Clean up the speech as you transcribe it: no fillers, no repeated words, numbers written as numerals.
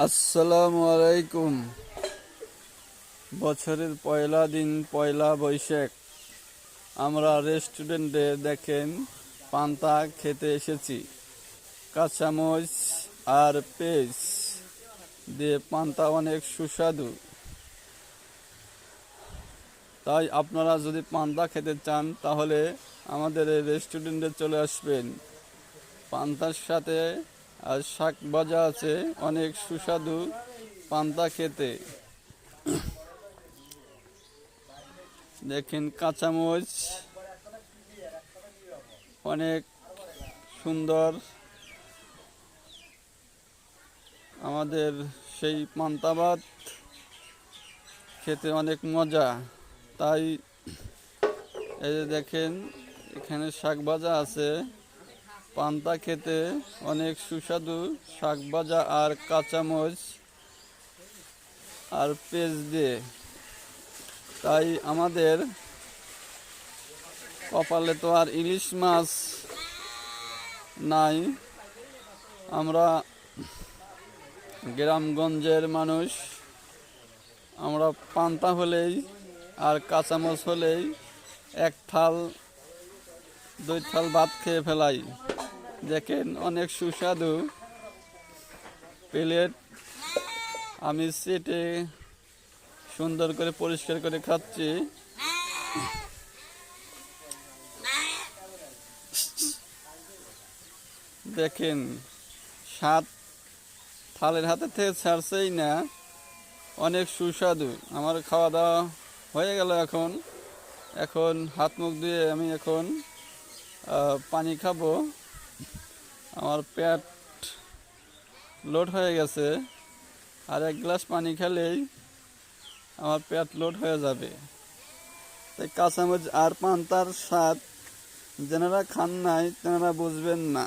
আসসালামু আলাইকুম। বছরের পয়লা দিন পয়লা বৈশাখ আমরা রেস্টুরেন্টে দেখেন পান্তা খেতে এসেছি। কাঁচামরিচ আর পেঁয়াজ দিয়ে পান্তা অনেক সুস্বাদু। তাই আপনারা যদি পান্তা খেতে চান তাহলে আমাদের এই রেস্টুরেন্টে চলে আসবেন। পান্তার সাথে আর শাক ভাজা আছে, অনেক সুস্বাদু পান্তা খেতে। দেখেন কাঁচামরিচ অনেক সুন্দর, আমাদের সেই পান্তা ভাত খেতে অনেক মজা। তাই এই যে দেখেন এখানে শাক ভাজা আছে, পান্তা খেতে অনেক সুস্বাদু। শাক ভাজা আর কাঁচামরিচ আর পেঁয়াজ দিয়ে। তাই আমাদের কপালে তো আর ইলিশ মাছ নাই, আমরা গ্রামগঞ্জের মানুষ, আমরা পান্তা হলেই আর কাঁচামরিচ হলেই এক থাল দুই থাল ভাত খেয়ে ফেলাই। দেখেন অনেক সুস্বাদু প্লেট, আমি সেটে সুন্দর করে পরিষ্কার করে খাচ্ছি। দেখেন স্বাদ থালের হাতে থেকে ছাড়ছেই না, অনেক সুস্বাদু। আমার খাওয়া দাওয়া হয়ে গেল, এখন হাত মুখ দিয়ে আমি এখন পানি খাবো। আমার পেট লোড হয়ে গেছে, আর এক গ্লাস পানি খেলেই আমার পেট লোড হয়ে যাবে। তাই কাঁচামরিচ আর পান্তার স্বাদ যারা খান নাই তারা বুঝবেন না।